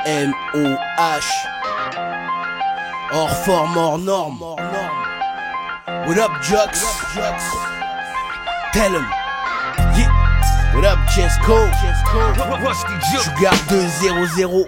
M-O-H. Hors forme, hors norme. What up, Jux? Tell him. Yeah. What up, Chess Cole? Rusty Jux. Tu gardes 2-0-0.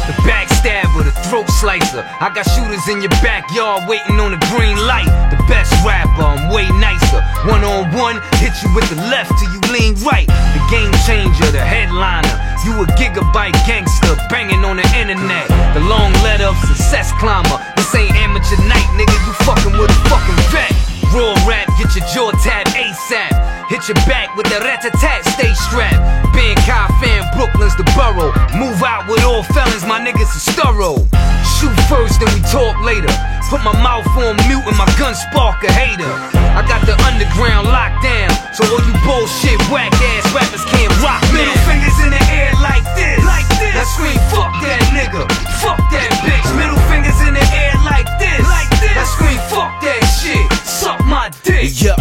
The backstabber, the throat slicer. I got shooters in your backyard waiting on the green light. The best rapper, I'm way nicer. One-on-one, hit you with the left till you lean right. The game changer, the headliner. You a gigabyte gangster, banging on the internet. The long letter of success climber. This ain't amateur night, nigga, you fucking with a fucking vet. Raw rap, get your jaw tapped ASAP. Hit your back with the rat-a-tat, stay strapped. Being Kai fan, Brooklyn's the borough. Move out with all felons, my niggas is thorough. Shoot first, then we talk later. Put my mouth on mute and my gun spark a hater. I got the underground locked down, so all you bullshit whack-ass rappers can't rock now. Middle fingers in the air like this, like this. Now scream, fuck that nigga, fuck that bitch. Middle fingers in the air like this, like this. Now scream, fuck that shit, suck my dick. Yeah.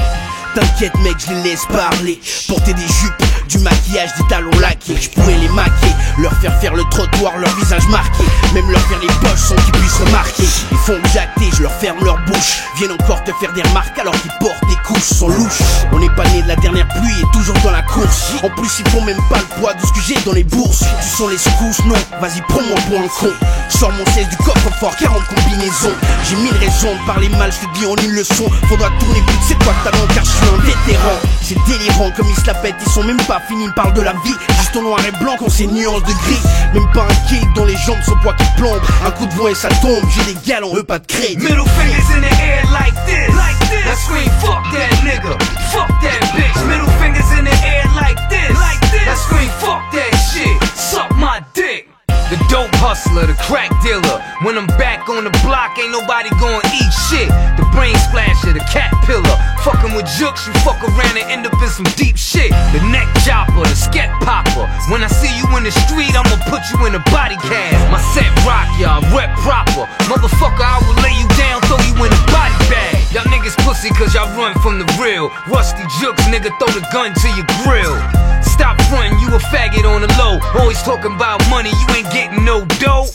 T'inquiète mec, je les laisse parler. Porter des jupes, du maquillage, des talons laqués. Je pourrais les maquer, leur faire le trottoir, leur visage marqué. Même leur faire les poches sans qu'ils puissent remarquer. Ils font me jacter, je leur ferme leur bouche. Viennent encore te faire des remarques alors qu'ils portent des couches, sont louches. On n'est pas né de la dernière pluie et toujours dans la course. En plus ils font même pas le poids de ce que j'ai dans les bourses. Tu sens les secousses, non, vas-y prends-moi pour un con. Je sors mon 16 du coffre-fort, 40 combinaisons. J'ai 1000 raisons de parler mal, je te dis en une leçon. Faudra tourner vite, c'est quoi le talent car je suis un vétéran. C'est délirant comme ils se la pètent, ils sont même pas finis, ils parlent de la vie. Juste en noir et blanc quand c'est nuances de gris. Même pas un kick dans les jambes, son poids qui plombe. Un coup de vent et ça tombe, j'ai des galons, eux pas de crédit. Middle fingers in the air like this, like this. Now scream, fuck that nigga, fuck that bitch. Middle fingers in the air like this, like this. Now scream, fuck that shit, suck my dick. The dope hustler, the crack dealer. When I'm back on the block, ain't nobody gonna eat shit. The brain splasher, the cat pillar. Fucking with Jux, you fuck around and end up in some deep shit. The neck chopper, the sket popper. When I see you in the street, I'ma put you in a body cast. My set rock, y'all, rep proper. Motherfucker, I will lay you down, throw you in a body bag. Y'all niggas pussy cause y'all run from the real. Rusty Jux, nigga, throw the gun to your grill. Stop frontin', you a faggot on the low. Always talking about money, you ain't getting no dough.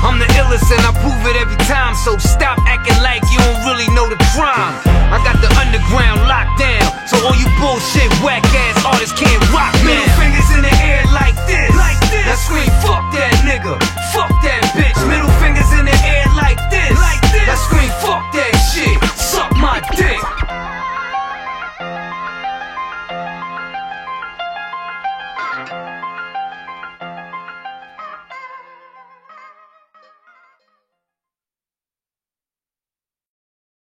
I'm the illest and I prove it every time. So stop acting like you don't really know the crime. I got the underground locked down, so all you bullshit whack ass artists can't rock now. Middle fingers in the air like this, like this. Now scream, fuck that nigga, fuck that bitch. Middle fingers in the air like this, like this. Now scream, fuck that shit, suck my dick.